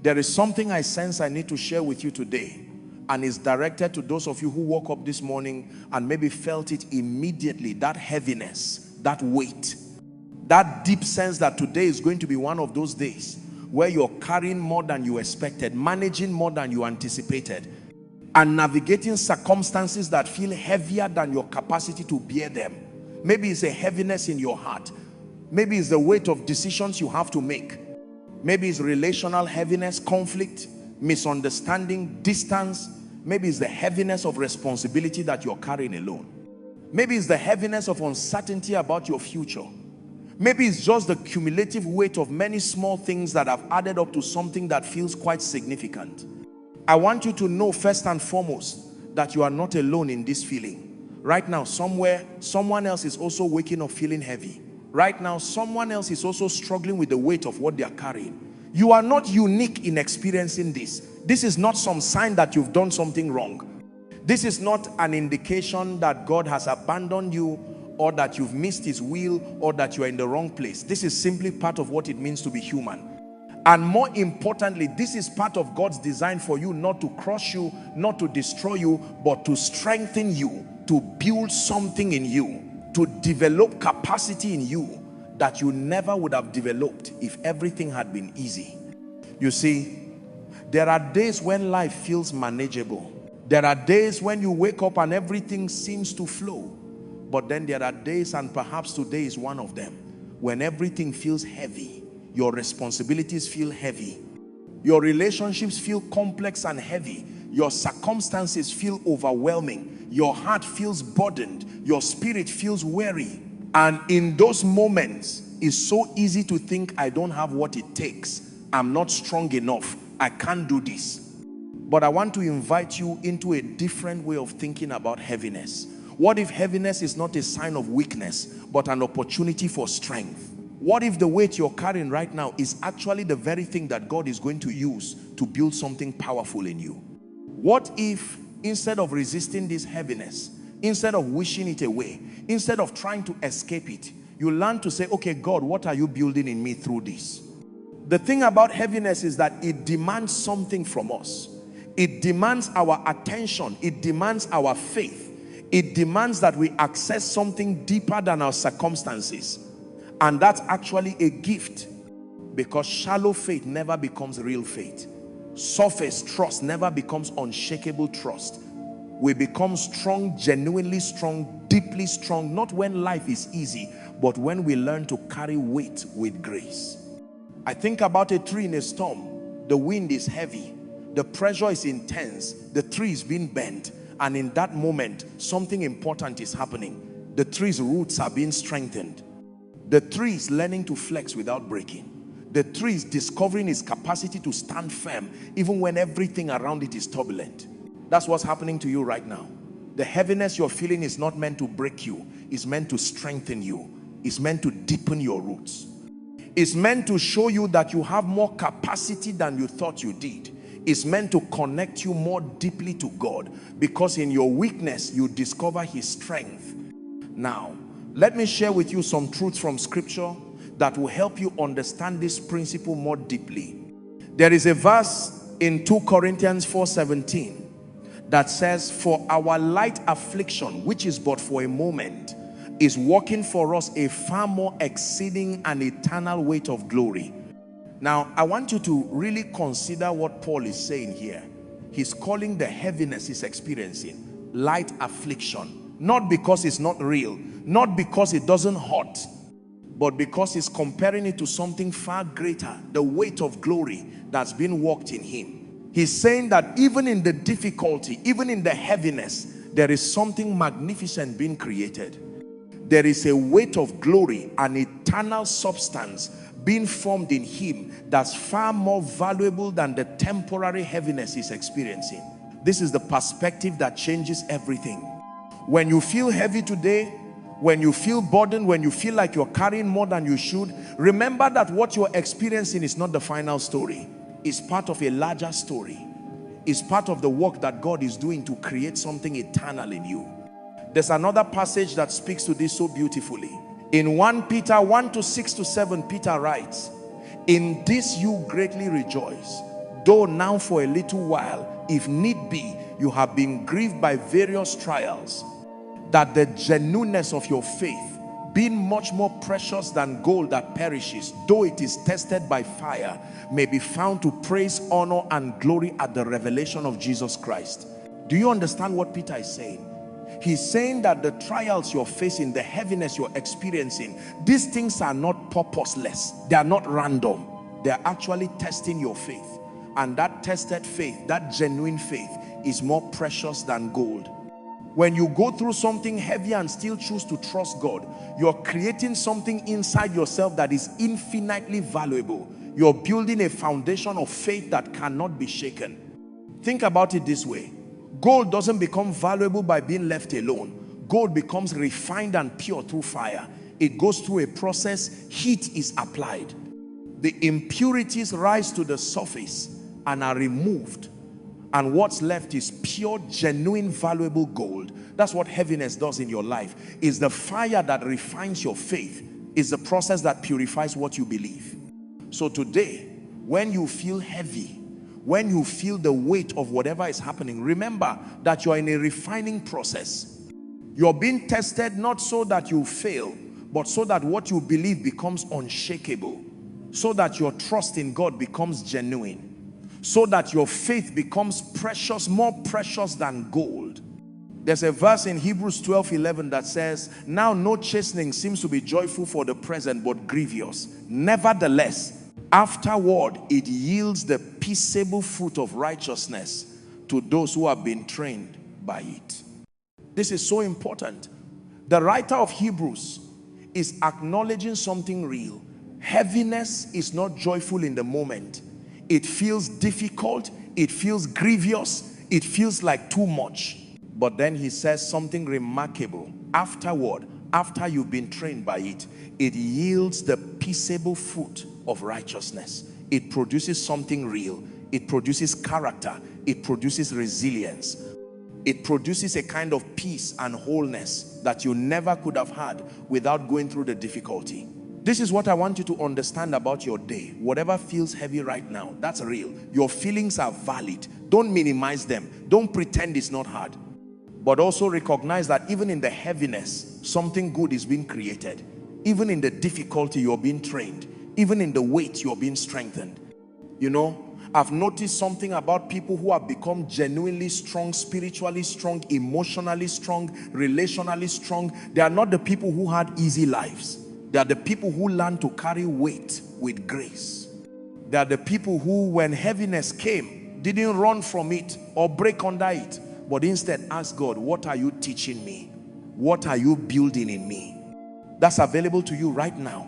There is something I sense I need to share with you today, and it's directed to those of you who woke up this morning and maybe felt it immediately, that heaviness, that weight, that deep sense that today is going to be one of those days where you're carrying more than you expected, managing more than you anticipated, and navigating circumstances that feel heavier than your capacity to bear them. Maybe it's a heaviness in your heart. Maybe it's the weight of decisions you have to make. Maybe it's relational heaviness, conflict, misunderstanding, distance. Maybe it's the heaviness of responsibility that you're carrying alone. Maybe it's the heaviness of uncertainty about your future. Maybe it's just the cumulative weight of many small things that have added up to something that feels quite significant. I want you to know first and foremost that you are not alone in this feeling. Right now, somewhere, someone else is also waking up feeling heavy. Right now, someone else is also struggling with the weight of what they are carrying. You are not unique in experiencing this. This is not some sign that you've done something wrong. This is not an indication that God has abandoned you, or that you've missed his will, or that you are in the wrong place. This is simply part of what it means to be human. And more importantly, this is part of God's design for you, not to crush you, not to destroy you, but to strengthen you, to build something in you, to develop capacity in you that you never would have developed if everything had been easy. You see, there are days when life feels manageable. There are days when you wake up and everything seems to flow. But then there are days, and perhaps today is one of them, when everything feels heavy. Your responsibilities feel heavy. Your relationships feel complex and heavy. Your circumstances feel overwhelming. Your heart feels burdened. Your spirit feels weary. And in those moments, it's so easy to think, I don't have what it takes. I'm not strong enough. I can't do this. But I want to invite you into a different way of thinking about heaviness. What if heaviness is not a sign of weakness, but an opportunity for strength? What if the weight you're carrying right now is actually the very thing that God is going to use to build something powerful in you? What if instead of resisting this heaviness, instead of wishing it away, instead of trying to escape it, you learn to say, okay, God, what are you building in me through this? The thing about heaviness is that it demands something from us. It demands our attention. It demands our faith. It demands that we access something deeper than our circumstances. And that's actually a gift, because shallow faith never becomes real faith. Surface trust never becomes unshakable trust. We become strong, genuinely strong, deeply strong, not when life is easy, but when we learn to carry weight with grace. I think about a tree in a storm. The wind is heavy. The pressure is intense. The tree is being bent. And in that moment, something important is happening. The tree's roots are being strengthened. The tree is learning to flex without breaking. The tree is discovering its capacity to stand firm even when everything around it is turbulent. That's what's happening to you right now. The heaviness you're feeling is not meant to break you. It's meant to strengthen you. It's meant to deepen your roots. It's meant to show you that you have more capacity than you thought you did. Is meant to connect you more deeply to God, because in your weakness you discover his strength. Now, let me share with you some truths from scripture that will help you understand this principle more deeply. There is a verse in 2 Corinthians 4:17 that says, for our light affliction, which is but for a moment, is working for us a far more exceeding and eternal weight of glory. Now, I want you to really consider what Paul is saying here. He's calling the heaviness he's experiencing light affliction. Not because it's not real, not because it doesn't hurt, but because he's comparing it to something far greater, the weight of glory that's been worked in him. He's saying that even in the difficulty, even in the heaviness, there is something magnificent being created. There is a weight of glory, an eternal substance being formed in him that's far more valuable than the temporary heaviness he's experiencing. This is the perspective that changes everything. When you feel heavy today, when you feel burdened, when you feel like you're carrying more than you should, remember that what you're experiencing is not the final story. It's part of a larger story. It's part of the work that God is doing to create something eternal in you. There's another passage that speaks to this so beautifully. In 1 Peter 1:6-7, Peter writes, in this you greatly rejoice, though now for a little while, if need be, you have been grieved by various trials, that the genuineness of your faith, being much more precious than gold that perishes, though it is tested by fire, may be found to praise, honor, and glory at the revelation of Jesus Christ. Do you understand what Peter is saying? He's saying that the trials you're facing, the heaviness you're experiencing, these things are not purposeless. They are not random. They are actually testing your faith. And that tested faith, that genuine faith, is more precious than gold. When you go through something heavy and still choose to trust God, you're creating something inside yourself that is infinitely valuable. You're building a foundation of faith that cannot be shaken. Think about it this way. Gold doesn't become valuable by being left alone. Gold becomes refined and pure through fire. It goes through a process. Heat is applied. The impurities rise to the surface and are removed. And what's left is pure, genuine, valuable gold. That's what heaviness does in your life. Is the fire that refines your faith. Is the process that purifies what you believe. So today, when you feel heavy, when you feel the weight of whatever is happening, remember that you're in a refining process. You're being tested not so that you fail, but so that what you believe becomes unshakable. So that your trust in God becomes genuine. So that your faith becomes precious, more precious than gold. There's a verse in Hebrews 12:11 that says, now no chastening seems to be joyful for the present, but grievous. Nevertheless, afterward it yields the peaceable fruit of righteousness to those who have been trained by it. This is so important. The writer of Hebrews is acknowledging something real. Heaviness is not joyful in the moment. It feels difficult, it feels grievous, it feels like too much. But then he says something remarkable. Afterward, after you've been trained by it, it yields the peaceable fruit of righteousness. It produces something real. It produces character. It produces resilience. It produces a kind of peace and wholeness that you never could have had without going through the difficulty. This is what I want you to understand about your day. Whatever feels heavy right now, that's real. Your feelings are valid. Don't minimize them. Don't pretend it's not hard. But also recognize that even in the heaviness, something good is being created. Even in the difficulty, you're being trained. Even in the weight, you're being strengthened. You know, I've noticed something about people who have become genuinely strong, spiritually strong, emotionally strong, relationally strong. They are not the people who had easy lives. They are the people who learn to carry weight with grace. They are the people who, when heaviness came, didn't run from it or break under it, but instead asked God, what are you teaching me? What are you building in me? That's available to you right now.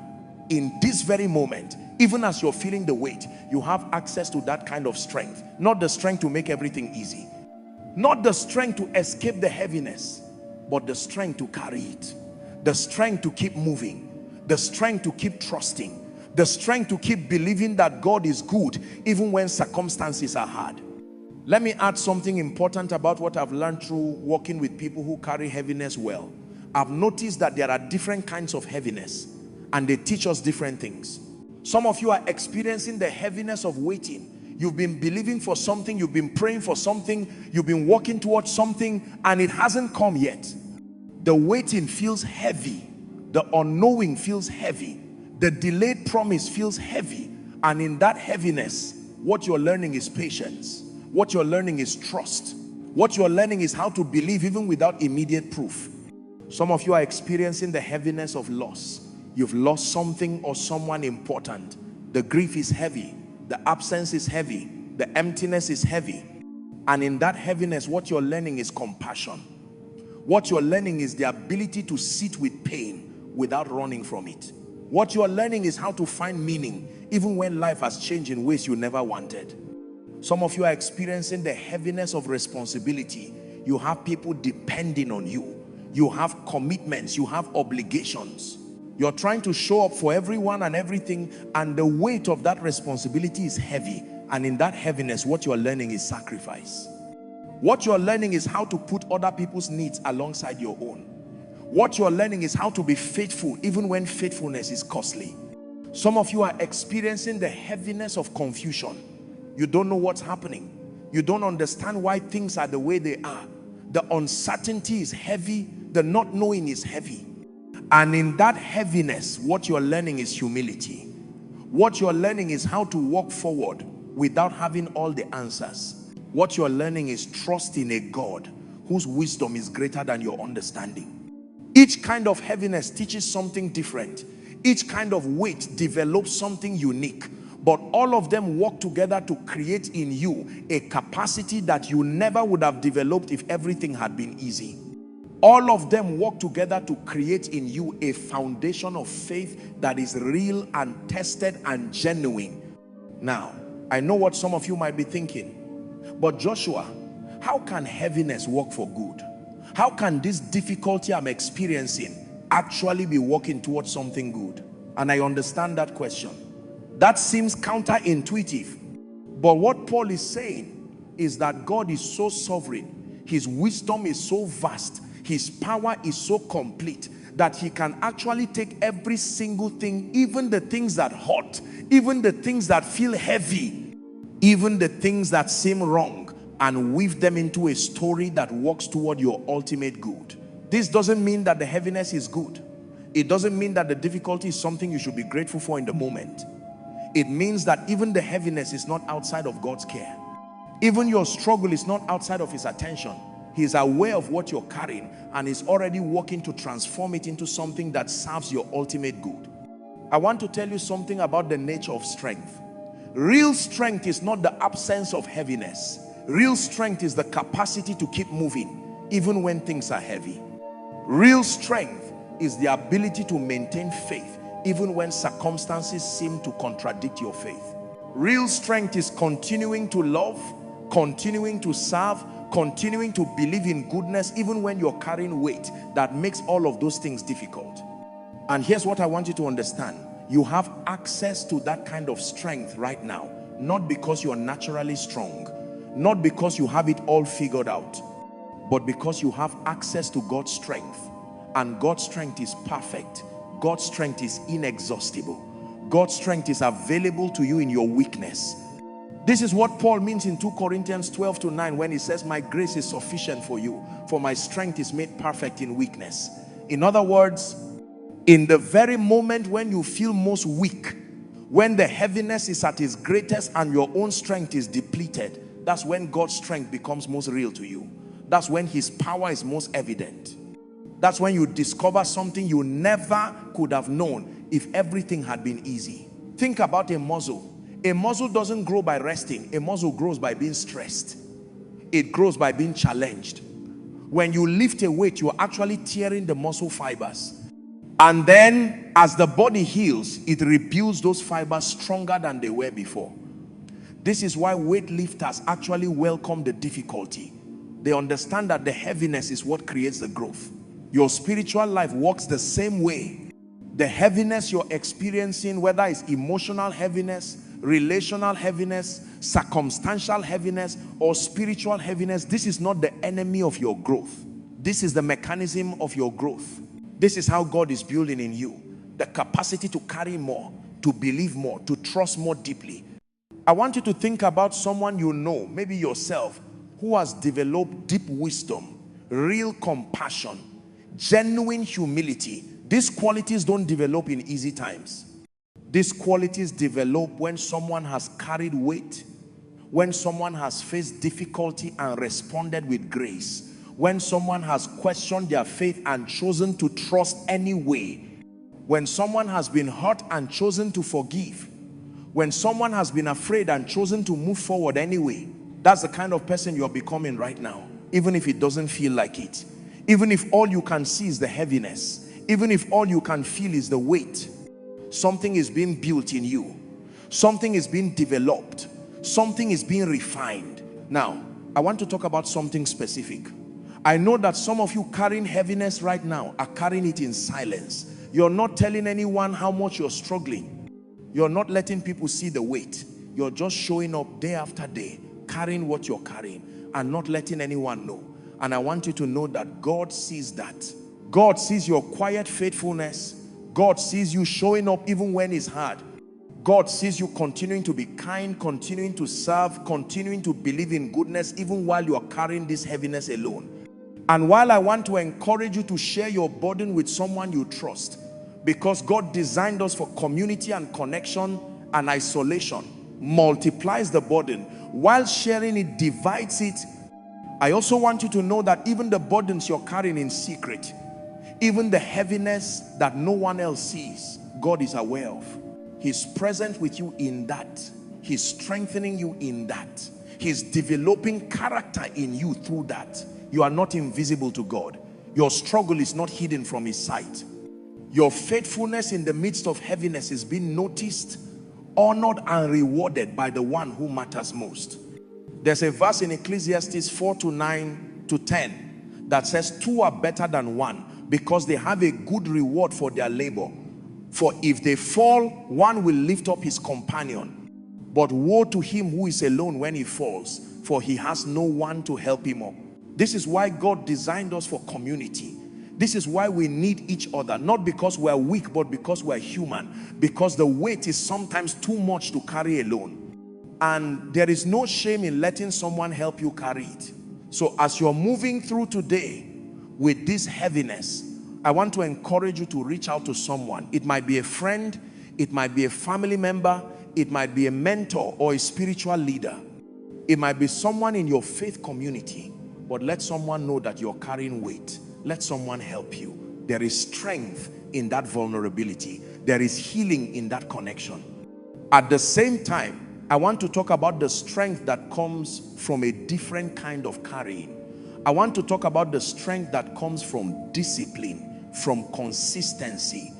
In this very moment, even as you're feeling the weight, you have access to that kind of strength. Not the strength to make everything easy. Not the strength to escape the heaviness, but the strength to carry it. The strength to keep moving. The strength to keep trusting. The strength to keep believing that God is good even when circumstances are hard. Let me add something important about what I've learned through working with people who carry heaviness well. I've noticed that there are different kinds of heaviness and they teach us different things. Some of you are experiencing the heaviness of waiting. You've been believing for something, you've been praying for something, you've been working towards something and it hasn't come yet. The waiting feels heavy. The unknowing feels heavy. The delayed promise feels heavy. And in that heaviness, what you're learning is patience. What you're learning is trust. What you're learning is how to believe even without immediate proof. Some of you are experiencing the heaviness of loss. You've lost something or someone important. The grief is heavy. The absence is heavy. The emptiness is heavy. And in that heaviness, what you're learning is compassion. What you're learning is the ability to sit with pain without running from it. What you are learning is how to find meaning even when life has changed in ways you never wanted. Some of you are experiencing the heaviness of responsibility. You have people depending on you. You have commitments. You have obligations. You're trying to show up for everyone and everything, and the weight of that responsibility is heavy. And in that heaviness, what you are learning is sacrifice. What you are learning is how to put other people's needs alongside your own. What you're learning is how to be faithful even when faithfulness is costly. Some of you are experiencing the heaviness of confusion. You don't know what's happening. You don't understand why things are the way they are. The uncertainty is heavy. The not knowing is heavy. And in that heaviness, what you're learning is humility. What you're learning is how to walk forward without having all the answers. What you're learning is trust in a God whose wisdom is greater than your understanding. Each kind of heaviness teaches something different. Each kind of weight develops something unique. But all of them work together to create in you a capacity that you never would have developed if everything had been easy. All of them work together to create in you a foundation of faith that is real and tested and genuine. Now, I know what some of you might be thinking, but Joshua, how can heaviness work for good? How can this difficulty I'm experiencing actually be working towards something good? And I understand that question. That seems counterintuitive. But what Paul is saying is that God is so sovereign. His wisdom is so vast. His power is so complete that he can actually take every single thing, even the things that hurt, even the things that feel heavy, even the things that seem wrong, and weave them into a story that works toward your ultimate good. This doesn't mean that the heaviness is good. It doesn't mean that the difficulty is something you should be grateful for in the moment. It means that even the heaviness is not outside of God's care. Even your struggle is not outside of his attention. He is aware of what you're carrying and is already working to transform it into something that serves your ultimate good. I want to tell you something about the nature of strength. Real strength is not the absence of heaviness. Real strength is the capacity to keep moving even when things are heavy. Real strength is the ability to maintain faith even when circumstances seem to contradict your faith. Real strength is continuing to love, continuing to serve, continuing to believe in goodness even when you're carrying weight that makes all of those things difficult. And here's what I want you to understand. You have access to that kind of strength right now, not because you're naturally strong, not because you have it all figured out, but because you have access to God's strength. And God's strength is perfect. God's strength is inexhaustible. God's strength is available to you in your weakness. This is what Paul means in 2 Corinthians 12:9 when he says, my grace is sufficient for you, for my strength is made perfect in weakness. In other words, in the very moment when you feel most weak, when the heaviness is at its greatest and your own strength is depleted, that's when God's strength becomes most real to you. That's when his power is most evident. That's when you discover something you never could have known if everything had been easy. Think about a muscle. A muscle doesn't grow by resting. A muscle grows by being stressed. It grows by being challenged. When you lift a weight, you're actually tearing the muscle fibers. And then as the body heals, it rebuilds those fibers stronger than they were before. This is why weightlifters actually welcome the difficulty. They understand that the heaviness is what creates the growth. Your spiritual life works the same way. The heaviness you're experiencing, whether it's emotional heaviness, relational heaviness, circumstantial heaviness, or spiritual heaviness, this is not the enemy of your growth. This is the mechanism of your growth. This is how God is building in you the capacity to carry more, to believe more, to trust more deeply. I want you to think about someone you know, maybe yourself, who has developed deep wisdom, real compassion, genuine humility. These qualities don't develop in easy times. These qualities develop when someone has carried weight, when someone has faced difficulty and responded with grace, when someone has questioned their faith and chosen to trust anyway, when someone has been hurt and chosen to forgive, when someone has been afraid and chosen to move forward anyway. That's the kind of person you're becoming right now, even if it doesn't feel like it. Even if all you can see is the heaviness, even if all you can feel is the weight, something is being built in you. Something is being developed. Something is being refined. Now, I want to talk about something specific. I know that some of you carrying heaviness right now are carrying it in silence. You're not telling anyone how much you're struggling. You're not letting people see the weight. You're just showing up day after day, carrying what you're carrying and not letting anyone know. And I want you to know that God sees that. God sees your quiet faithfulness. God sees you showing up even when it's hard. God sees you continuing to be kind, continuing to serve, continuing to believe in goodness, even while you are carrying this heaviness alone. And while I want to encourage you to share your burden with someone you trust, because God designed us for community and connection, and isolation multiplies the burden. While sharing it divides it, I also want you to know that even the burdens you're carrying in secret, even the heaviness that no one else sees, God is aware of. He's present with you in that. He's strengthening you in that. He's developing character in you through that. You are not invisible to God. Your struggle is not hidden from his sight. Your faithfulness in the midst of heaviness is being noticed, honored, and rewarded by the one who matters most. There's a verse in Ecclesiastes 4:9-10 that says, two are better than one, because they have a good reward for their labor. For if they fall, one will lift up his companion. But woe to him who is alone when he falls, for he has no one to help him up. This is why God designed us for community. This is why we need each other, not because we're weak, but because we're human. Because the weight is sometimes too much to carry alone. And there is no shame in letting someone help you carry it. So as you're moving through today with this heaviness, I want to encourage you to reach out to someone. It might be a friend, it might be a family member, it might be a mentor or a spiritual leader. It might be someone in your faith community, but let someone know that you're carrying weight. Let someone help you. There is strength in that vulnerability. There is healing in that connection. At the same time, I want to talk about the strength that comes from a different kind of carrying. I want to talk about the strength that comes from discipline, from consistency,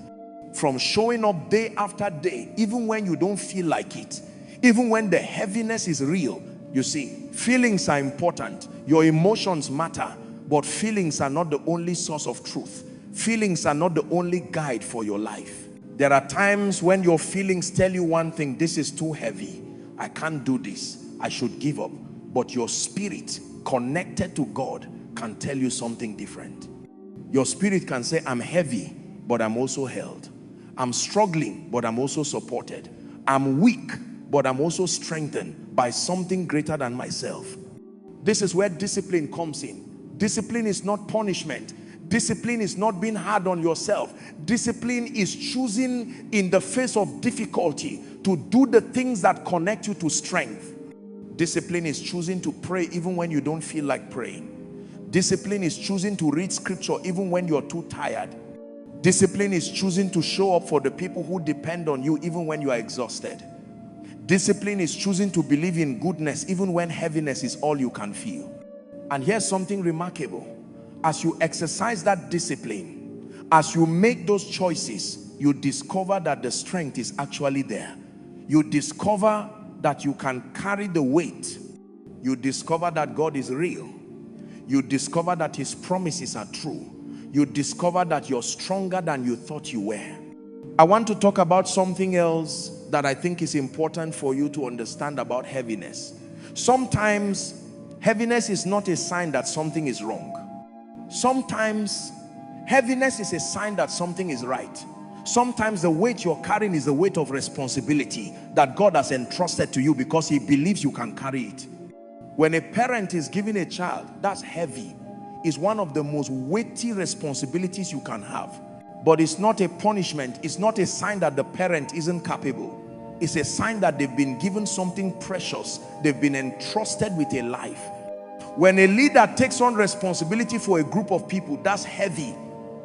from showing up day after day, even when you don't feel like it, even when the heaviness is real. You see, feelings are important. Your emotions matter, but feelings are not the only source of truth. Feelings are not the only guide for your life. There are times when your feelings tell you one thing: this is too heavy, I can't do this, I should give up. But your spirit, connected to God, can tell you something different. Your spirit can say, I'm heavy, but I'm also held. I'm struggling, but I'm also supported. I'm weak, but I'm also strengthened by something greater than myself. This is where discipline comes in. Discipline is not punishment. Discipline is not being hard on yourself. Discipline is choosing in the face of difficulty to do the things that connect you to strength. Discipline is choosing to pray even when you don't feel like praying. Discipline is choosing to read scripture even when you're too tired. Discipline is choosing to show up for the people who depend on you even when you are exhausted. Discipline is choosing to believe in goodness even when heaviness is all you can feel. And here's something remarkable. As you exercise that discipline, as you make those choices, you discover that the strength is actually there. You discover that you can carry the weight. You discover that God is real. You discover that his promises are true. You discover that you're stronger than you thought you were. I want to talk about something else that I think is important for you to understand about heaviness. Sometimes heaviness is not a sign that something is wrong. Sometimes heaviness is a sign that something is right. Sometimes the weight you're carrying is the weight of responsibility that God has entrusted to you because he believes you can carry it. When a parent is giving a child, that's heavy. It's one of the most weighty responsibilities you can have. But it's not a punishment. It's not a sign that the parent isn't capable. It's a sign that they've been given something precious. They've been entrusted with a life. When a leader takes on responsibility for a group of people, that's heavy.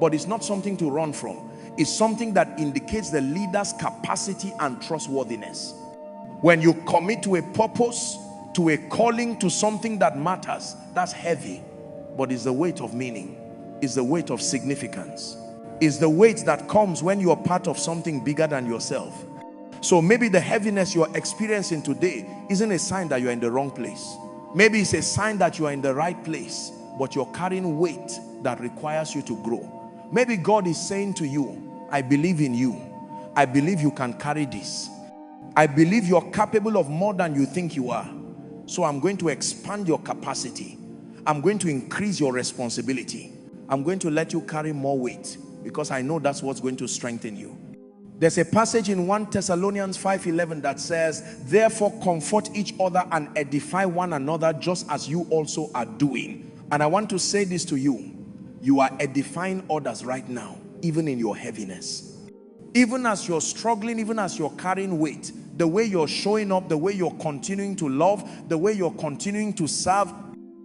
But it's not something to run from. It's something that indicates the leader's capacity and trustworthiness. When you commit to a purpose, to a calling, to something that matters, that's heavy. But it's the weight of meaning. It's the weight of significance. It's the weight that comes when you're part of something bigger than yourself. So maybe the heaviness you're experiencing today isn't a sign that you're in the wrong place. Maybe it's a sign that you are in the right place, but you're carrying weight that requires you to grow. Maybe God is saying to you, I believe in you. I believe you can carry this. I believe you're capable of more than you think you are. So I'm going to expand your capacity. I'm going to increase your responsibility. I'm going to let you carry more weight because I know that's what's going to strengthen you. There's a passage in 1 Thessalonians 5:11 that says, therefore comfort each other and edify one another just as you also are doing. And I want to say this to you. You are edifying others right now, even in your heaviness. Even as you're struggling, even as you're carrying weight, the way you're showing up, the way you're continuing to love, the way you're continuing to serve,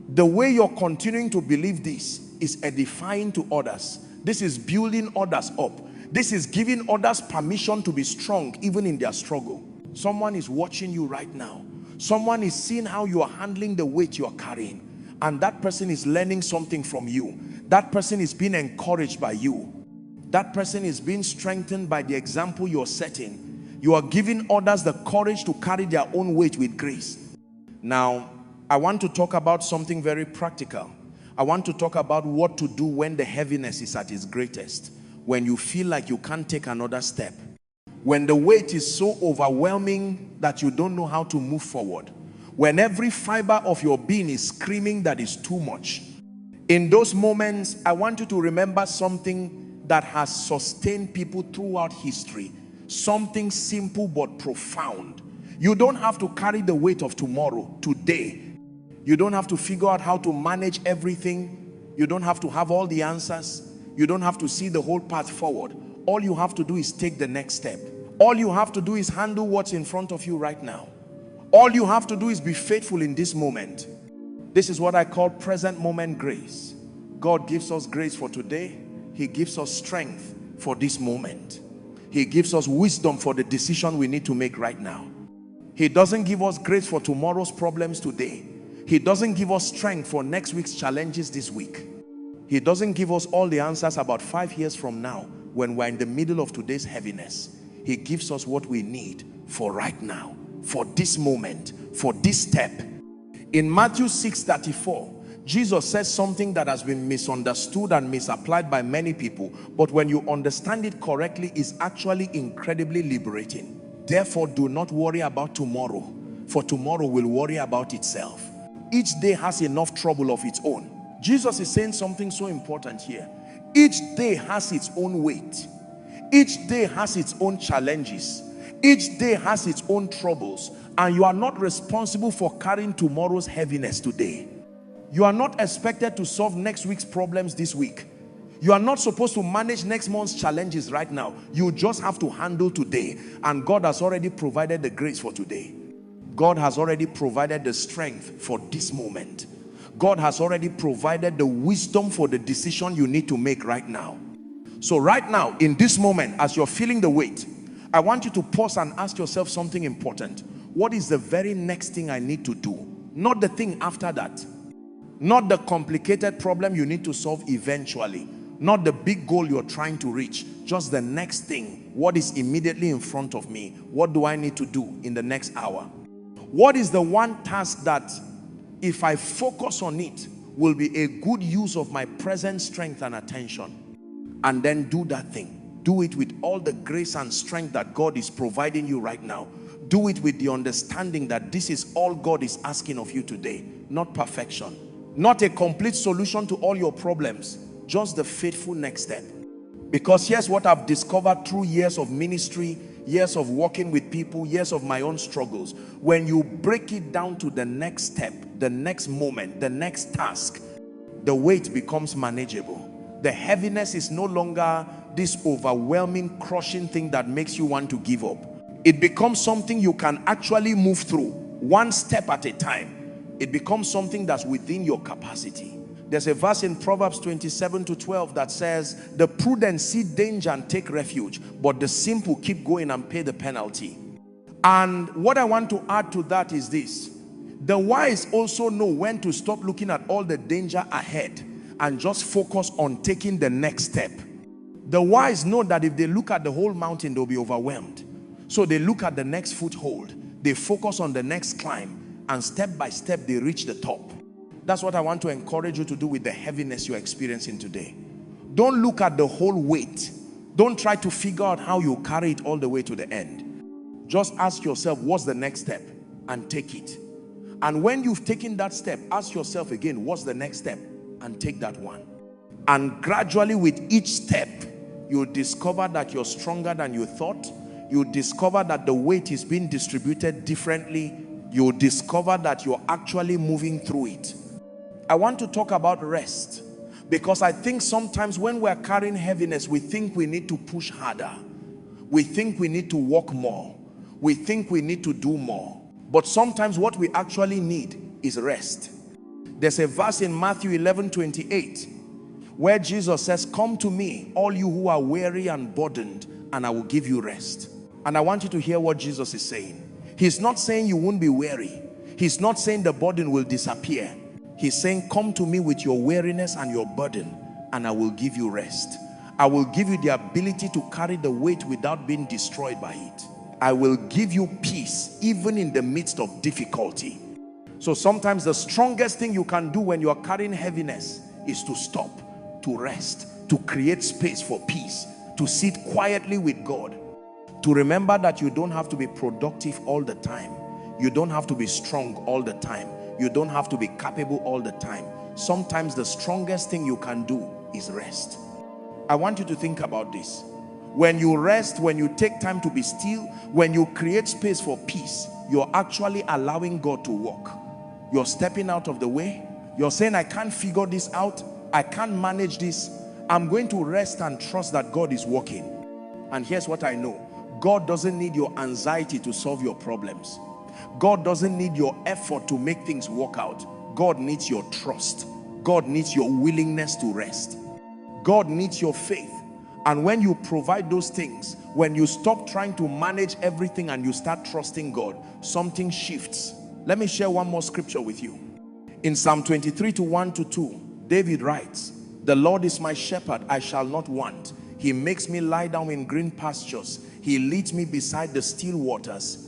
the way you're continuing to believe this is edifying to others. This is building others up. This is giving others permission to be strong even in their struggle. Someone is watching you right now. Someone is seeing how you are handling the weight you're carrying, and that person is learning something from you. That person is being encouraged by you. That person is being strengthened by the example you're setting. You are giving others the courage to carry their own weight with grace. Now, I want to talk about something very practical. I want to talk about what to do when the heaviness is at its greatest. When you feel like you can't take another step. When the weight is so overwhelming that you don't know how to move forward. When every fiber of your being is screaming that is too much. In those moments, I want you to remember something that has sustained people throughout history. Something simple but profound. You don't have to carry the weight of tomorrow, today. You don't have to figure out how to manage everything. You don't have to have all the answers. You don't have to see the whole path forward. All you have to do is take the next step. All you have to do is handle what's in front of you right now. All you have to do is be faithful in this moment. This is what I call present moment grace. God gives us grace for today. He gives us strength for this moment. He gives us wisdom for the decision we need to make right now. He doesn't give us grace for tomorrow's problems today. He doesn't give us strength for next week's challenges this week. He doesn't give us all the answers about 5 years from now when we're in the middle of today's heaviness. He gives us what we need for right now, for this moment, for this step. In Matthew 6:34, Jesus says something that has been misunderstood and misapplied by many people, but when you understand it correctly, it's actually incredibly liberating. Therefore, do not worry about tomorrow, for tomorrow will worry about itself. Each day has enough trouble of its own. Jesus is saying something so important here. Each day has its own weight. Each day has its own challenges. Each day has its own troubles. And you are not responsible for carrying tomorrow's heaviness today. You are not expected to solve next week's problems this week. You are not supposed to manage next month's challenges right now. You just have to handle today. And God has already provided the grace for today. God has already provided the strength for this moment. God has already provided the wisdom for the decision you need to make right now. So right now, in this moment, as you're feeling the weight, I want you to pause and ask yourself something important. What is the very next thing I need to do? Not the thing after that. Not the complicated problem you need to solve eventually. Not the big goal you're trying to reach. Just the next thing. What is immediately in front of me? What do I need to do in the next hour? What is the one task that, if I focus on it, will be a good use of my present strength and attention? And then do that thing. Do it with all the grace and strength that God is providing you right now. Do it with the understanding that this is all God is asking of you today. Not perfection. Not a complete solution to all your problems. Just the faithful next step. Because here's what I've discovered through years of ministry, years of working with people, years of my own struggles. When you break it down to the next step, the next moment, the next task, the weight becomes manageable. The heaviness is no longer this overwhelming, crushing thing that makes you want to give up. It becomes something you can actually move through, one step at a time. It becomes something that's within your capacity. There's a verse in Proverbs 27:12 that says, the prudent see danger and take refuge, but the simple keep going and pay the penalty. And what I want to add to that is this. The wise also know when to stop looking at all the danger ahead and just focus on taking the next step. The wise know that if they look at the whole mountain, they'll be overwhelmed. So they look at the next foothold. They focus on the next climb. And step by step, they reach the top. That's what I want to encourage you to do with the heaviness you're experiencing today. Don't look at the whole weight. Don't try to figure out how you carry it all the way to the end. Just ask yourself, what's the next step? And take it. And when you've taken that step, ask yourself again, what's the next step? And take that one. And gradually with each step, You discover that you're stronger than you thought. You discover that the weight is being distributed differently. You discover that you're actually moving through it. I want to talk about rest, because I think sometimes when we're carrying heaviness, we think we need to push harder. We think we need to walk more. We think we need to do more. But sometimes what we actually need is rest. There's a verse in Matthew 11:28 where Jesus says, "Come to me, all you who are weary and burdened, and I will give you rest." And I want you to hear what Jesus is saying. He's not saying you won't be weary. He's not saying the burden will disappear. He's saying, come to me with your weariness and your burden, and I will give you rest. I will give you the ability to carry the weight without being destroyed by it. I will give you peace even in the midst of difficulty. So sometimes the strongest thing you can do when you are carrying heaviness is to stop, to rest, to create space for peace, to sit quietly with God, to remember that you don't have to be productive all the time. You don't have to be strong all the time. You don't have to be capable all the time. Sometimes the strongest thing you can do is rest. I want you to think about this. When you rest, when you take time to be still, when you create space for peace, you're actually allowing God to work. You're stepping out of the way. You're saying, I can't figure this out. I can't manage this. I'm going to rest and trust that God is working. And here's what I know. God doesn't need your anxiety to solve your problems. God doesn't need your effort to make things work out. God needs your trust. God needs your willingness to rest. God needs your faith. And when you provide those things, when you stop trying to manage everything and you start trusting God, something shifts. Let me share one more scripture with you. In Psalm 23:1-2, David writes, "The Lord is my shepherd, I shall not want. He makes me lie down in green pastures. He leads me beside the still waters."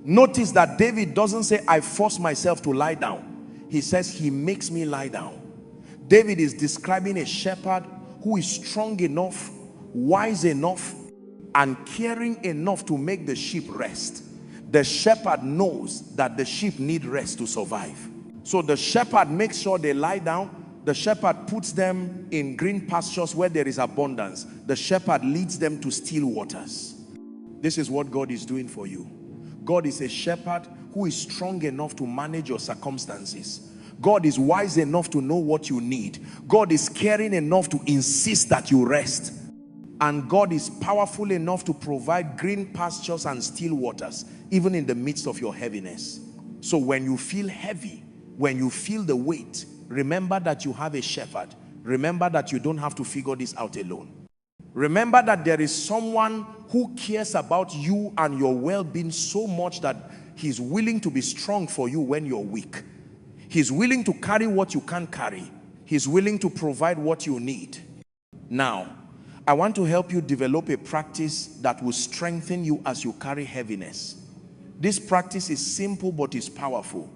Notice that David doesn't say, I force myself to lie down. He says, he makes me lie down. David is describing a shepherd who is strong enough, wise enough, and caring enough to make the sheep rest. The shepherd knows that the sheep need rest to survive. So the shepherd makes sure they lie down. The shepherd puts them in green pastures where there is abundance. The shepherd leads them to still waters. This is what God is doing for you. God is a shepherd who is strong enough to manage your circumstances. God is wise enough to know what you need. God is caring enough to insist that you rest. And God is powerful enough to provide green pastures and still waters, even in the midst of your heaviness. So when you feel heavy, when you feel the weight, remember that you have a shepherd. Remember that you don't have to figure this out alone. Remember that there is someone who cares about you and your well-being so much that he's willing to be strong for you when you're weak. He's willing to carry what you can't carry. He's willing to provide what you need. Now, I want to help you develop a practice that will strengthen you as you carry heaviness. This practice is simple but is powerful.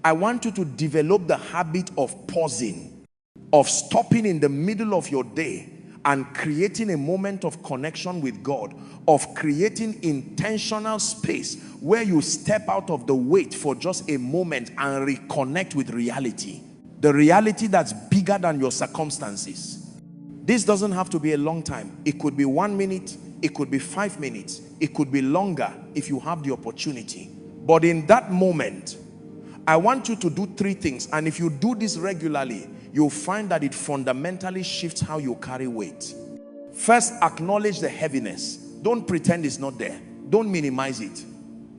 I want you to develop the habit of pausing, of stopping in the middle of your day and creating a moment of connection with God, of creating intentional space where you step out of the weight for just a moment and reconnect with reality. The reality that's bigger than your circumstances. This doesn't have to be a long time. It could be 1 minute, it could be 5 minutes, it could be longer if you have the opportunity. But in that moment, I want you to do 3 things. And if you do this regularly, you'll find that it fundamentally shifts how you carry weight. First, acknowledge the heaviness. Don't pretend it's not there. Don't minimize it.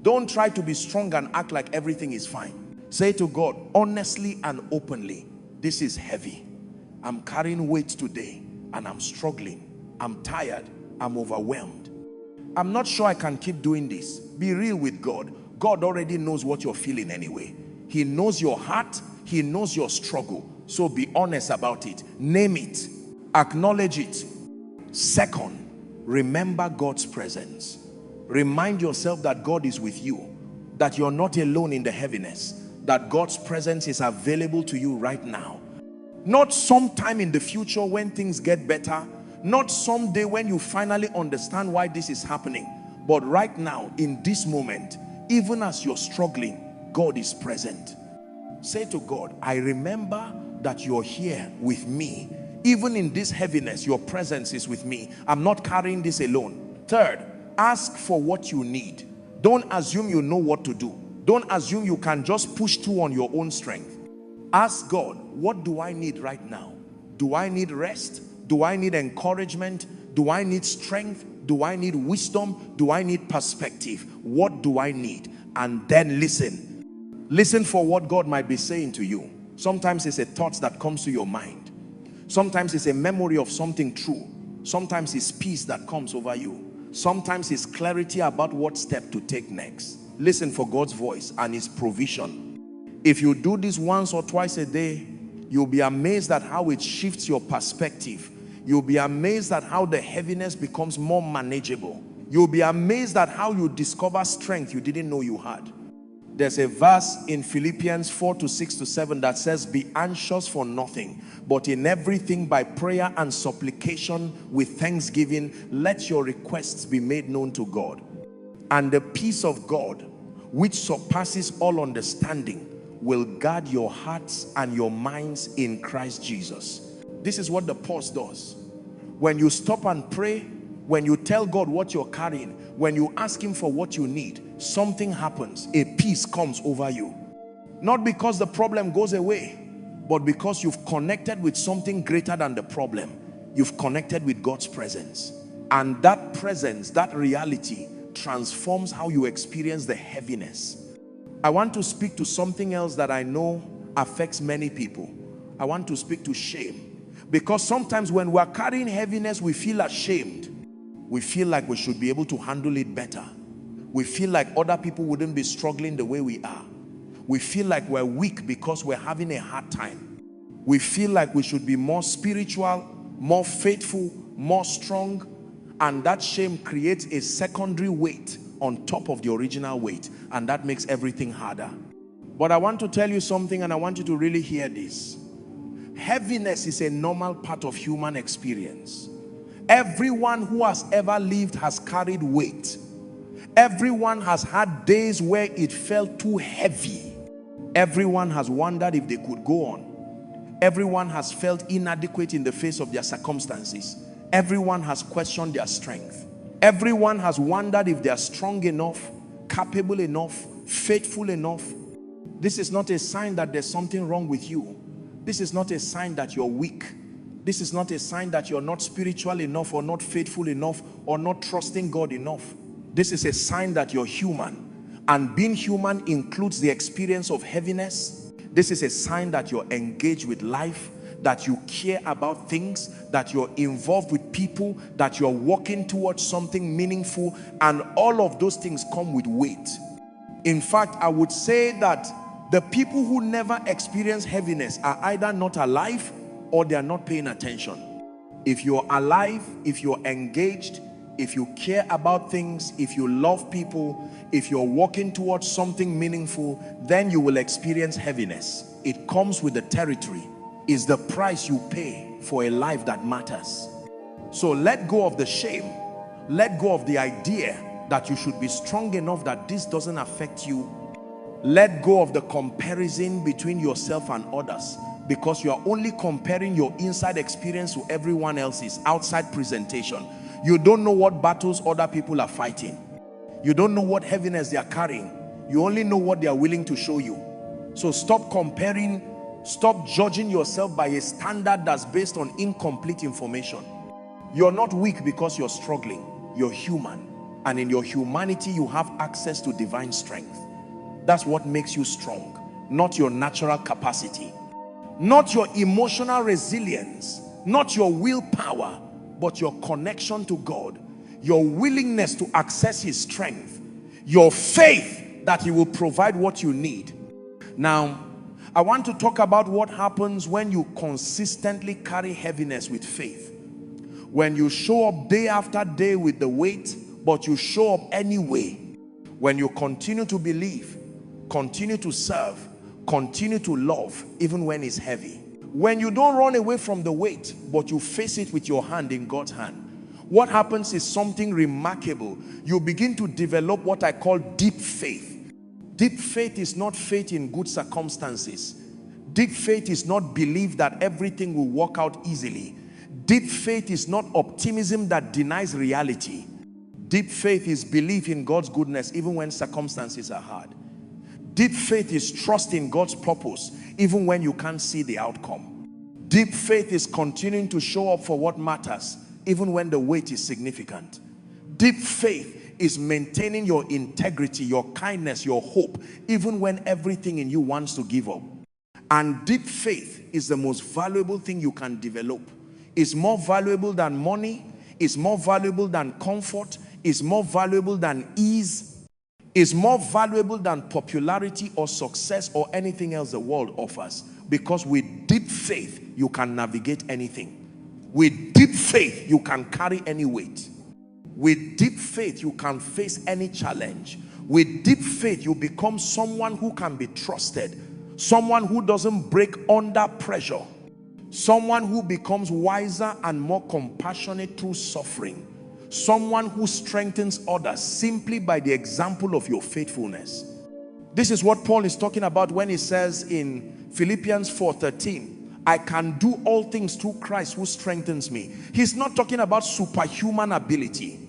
Don't try to be strong and act like everything is fine. Say to God, honestly and openly, this is heavy. I'm carrying weight today and I'm struggling. I'm tired. I'm overwhelmed. I'm not sure I can keep doing this. Be real with God. God already knows what you're feeling anyway. He knows your heart. He knows your struggle. So be honest about it. Name it. Acknowledge it. Second, remember God's presence. Remind yourself that God is with you, that you're not alone in the heaviness, that God's presence is available to you right now. Not sometime in the future when things get better, not someday when you finally understand why this is happening, but right now, in this moment, even as you're struggling, God is present. Say to God, I remember that you're here with me Even in this heaviness, your presence is with me. I'm not carrying this alone. Third, ask for what you need. Don't assume you know what to do. Don't assume you can just push through on your own strength. Ask God, what do I need right now? Do I need rest? Do I need encouragement? Do I need strength? Do I need wisdom? Do I need perspective? What do I need? And then listen. Listen for what God might be saying to you. Sometimes it's a thought that comes to your mind. Sometimes it's a memory of something true. Sometimes it's peace that comes over you. Sometimes it's clarity about what step to take next. Listen for God's voice and his provision. If you do this once or twice a day, you'll be amazed at how it shifts your perspective. You'll be amazed at how the heaviness becomes more manageable. You'll be amazed at how you discover strength you didn't know you had. There's a verse in Philippians 4:6-7 that says, be anxious for nothing, but in everything by prayer and supplication with thanksgiving, let your requests be made known to God. And the peace of God, which surpasses all understanding, will guard your hearts and your minds in Christ Jesus. This is what the pause does. When you stop and pray, when you tell God what you're carrying, when you ask him for what you need, something happens. A peace comes over you. Not because the problem goes away, but because you've connected with something greater than the problem. You've connected with God's presence. And that presence, that reality, transforms how you experience the heaviness. I want to speak to something else that I know affects many people. I want to speak to shame. Because sometimes when we're carrying heaviness, we feel ashamed. We feel like we should be able to handle it better. We feel like other people wouldn't be struggling the way we are. We feel like we're weak because we're having a hard time. We feel like we should be more spiritual, more faithful, more strong. And that shame creates a secondary weight on top of the original weight. And that makes everything harder. But I want to tell you something, and I want you to really hear this. Heaviness is a normal part of human experience. Everyone who has ever lived has carried weight. Everyone has had days where it felt too heavy. Everyone has wondered if they could go on. Everyone has felt inadequate in the face of their circumstances. Everyone has questioned their strength. Everyone has wondered if they are strong enough, capable enough, faithful enough. This is not a sign that there's something wrong with you. This is not a sign that you're weak. This is not a sign that you're not spiritual enough or not faithful enough or not trusting God enough. This is a sign that you're human. And being human includes the experience of heaviness. This is a sign that you're engaged with life, that you care about things, that you're involved with people, that you're walking towards something meaningful, and all of those things come with weight. In fact, I would say that the people who never experience heaviness are either not alive or they are not paying attention. If you're alive, if you're engaged, if you care about things, if you love people, if you're walking towards something meaningful, then you will experience heaviness. It comes with the territory. It's the price you pay for a life that matters. So let go of the shame. Let go of the idea that you should be strong enough that this doesn't affect you. Let go of the comparison between yourself and others, because you are only comparing your inside experience to everyone else's outside presentation. You don't know what battles other people are fighting. You don't know what heaviness they are carrying. You only know what they are willing to show you. So stop comparing. Stop judging yourself by a standard that's based on incomplete information. You're not weak because you're struggling. You're human. And in your humanity, you have access to divine strength. That's what makes you strong, not your natural capacity, not your emotional resilience, not your willpower, but your connection to God, your willingness to access his strength, your faith that he will provide what you need. Now, I want to talk about what happens when you consistently carry heaviness with faith. When you show up day after day with the weight, but you show up anyway. When you continue to believe, continue to serve, continue to love, even when it's heavy. When you don't run away from the weight, but you face it with your hand in God's hand, what happens is something remarkable. You begin to develop what I call deep faith. Deep faith is not faith in good circumstances. Deep faith is not belief that everything will work out easily. Deep faith is not optimism that denies reality. Deep faith is belief in God's goodness even when circumstances are hard. Deep faith is trust in God's purpose even when you can't see the outcome. Deep faith is continuing to show up for what matters even when the weight is significant. Deep faith is maintaining your integrity, your kindness, your hope even when everything in you wants to give up. And deep faith is the most valuable thing you can develop. It's more valuable than money, it's more valuable than comfort, it's more valuable than ease, it's more valuable than popularity or success or anything else the world offers. Because with deep faith, you can navigate anything. With deep faith, you can carry any weight. With deep faith, you can face any challenge. With deep faith, you become someone who can be trusted. Someone who doesn't break under pressure. Someone who becomes wiser and more compassionate through suffering. Someone who strengthens others simply by the example of your faithfulness. This is what Paul is talking about when he says in Philippians 4:13, I can do all things through Christ who strengthens me. He's not talking about superhuman ability.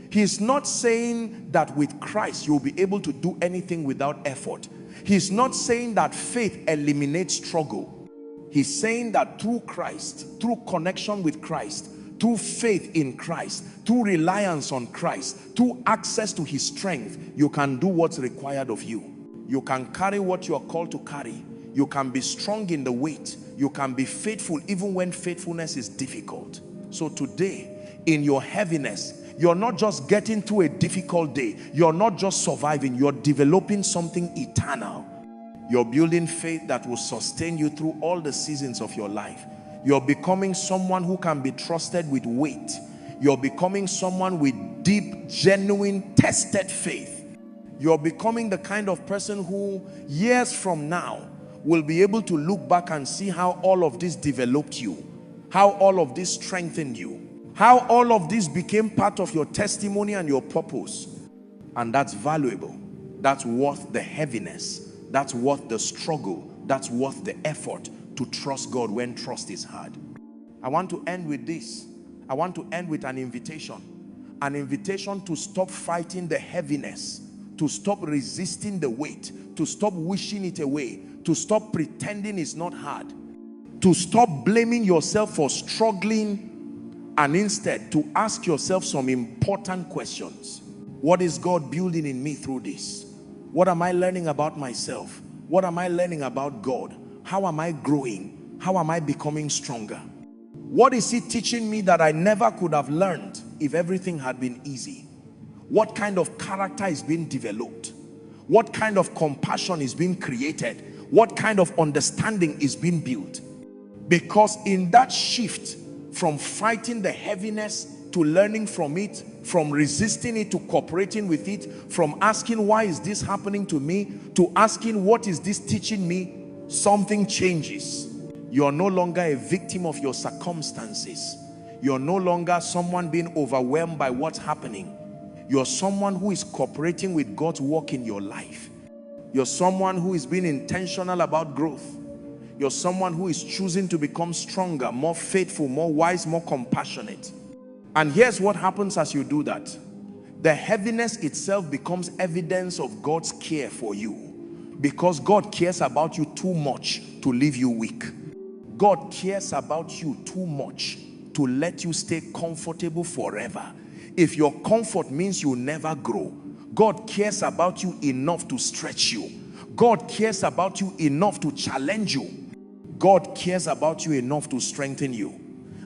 He's not saying that with Christ you'll be able to do anything without effort. He's not saying that faith eliminates struggle. He's saying that through Christ, through connection with Christ, through faith in Christ, through reliance on Christ, through access to his strength, you can do what's required of you. You can carry what you are called to carry. You can be strong in the weight. You can be faithful even when faithfulness is difficult. So today, in your heaviness, you're not just getting through a difficult day. You're not just surviving. You're developing something eternal. You're building faith that will sustain you through all the seasons of your life. You're becoming someone who can be trusted with weight. You're becoming someone with deep, genuine, tested faith. You're becoming the kind of person who years from now will be able to look back and see how all of this developed you, how all of this strengthened you, how all of this became part of your testimony and your purpose. And that's valuable. That's worth the heaviness. That's worth the struggle. That's worth the effort to trust God when trust is hard. I want to end with this. I want to end with an invitation to stop fighting the heaviness, to stop resisting the weight, to stop wishing it away, to stop pretending it's not hard, to stop blaming yourself for struggling, and instead to ask yourself some important questions. What is God building in me through this? What am I learning about myself? What am I learning about God? How am I growing? How am I becoming stronger? What is he teaching me that I never could have learned if everything had been easy? What kind of character is being developed? What kind of compassion is being created? What kind of understanding is being built? Because in that shift from fighting the heaviness to learning from it, from resisting it to cooperating with it, from asking why is this happening to me to asking what is this teaching me, something changes. You're no longer a victim of your circumstances. You're no longer someone being overwhelmed by what's happening. You're someone who is cooperating with God's work in your life. You're someone who is being intentional about growth. You're someone who is choosing to become stronger, more faithful, more wise, more compassionate. And here's what happens as you do that. The heaviness itself becomes evidence of God's care for you, because God cares about you too much to leave you weak. God cares about you too much to let you stay comfortable forever. If your comfort means you never grow, God cares about you enough to stretch you. God cares about you enough to challenge you. God cares about you enough to strengthen you.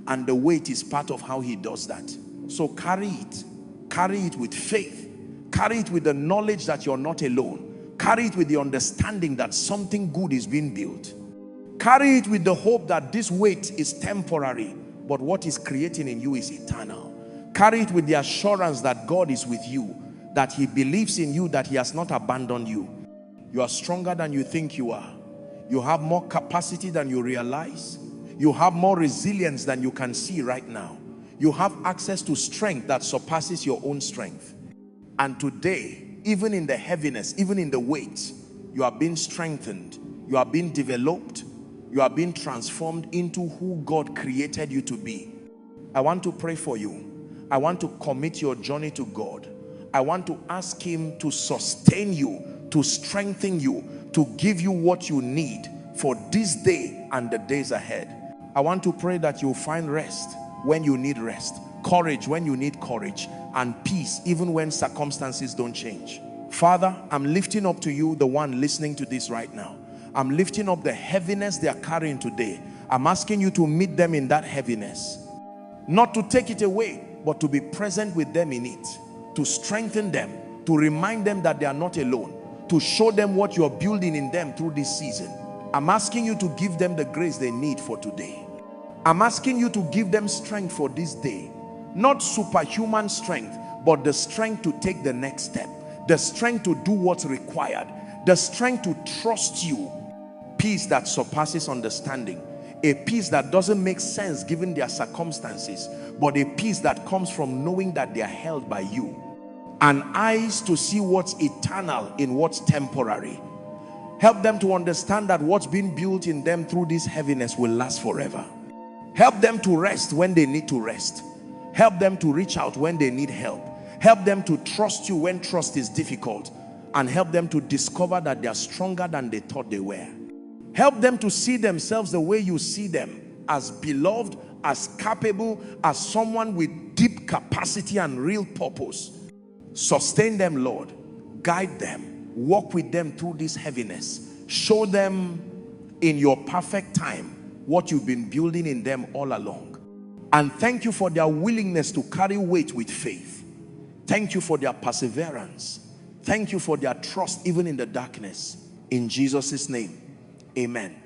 And the weight is part of how he does that. So carry it. Carry it with faith. Carry it with the knowledge that you're not alone. Carry it with the understanding that something good is being built. Carry it with the hope that this weight is temporary, but what is creating in you is eternal. Carry it with the assurance that God is with you, that he believes in you, that he has not abandoned you. You are stronger than you think you are. You have more capacity than you realize. You have more resilience than you can see right now. You have access to strength that surpasses your own strength. And today, even in the heaviness, even in the weight, you are being strengthened. You are being developed. You are being transformed into who God created you to be. I want to pray for you. I want to commit your journey to God. I want to ask him to sustain you, to strengthen you, to give you what you need for this day and the days ahead. I want to pray that you'll find rest when you need rest, courage when you need courage, and peace even when circumstances don't change. Father, I'm lifting up to you the one listening to this right now. I'm lifting up the heaviness they are carrying today. I'm asking you to meet them in that heaviness. Not to take it away, but to be present with them in it. To strengthen them. To remind them that they are not alone. To show them what you're building in them through this season. I'm asking you to give them the grace they need for today. I'm asking you to give them strength for this day. Not superhuman strength, but the strength to take the next step. The strength to do what's required. The strength to trust you. Peace that surpasses understanding. A peace that doesn't make sense given their circumstances, but a peace that comes from knowing that they are held by you. And eyes to see what's eternal in what's temporary. Help them to understand that what's been built in them through this heaviness will last forever. Help them to rest when they need to rest. Help them to reach out when they need help. Help them to trust you when trust is difficult. And help them to discover that they are stronger than they thought they were. Help them to see themselves the way you see them, as beloved, as capable, as someone with deep capacity and real purpose. Sustain them, Lord. Guide them. Walk with them through this heaviness. Show them in your perfect time what you've been building in them all along. And thank you for their willingness to carry weight with faith. Thank you for their perseverance. Thank you for their trust even in the darkness. In Jesus' name, amen.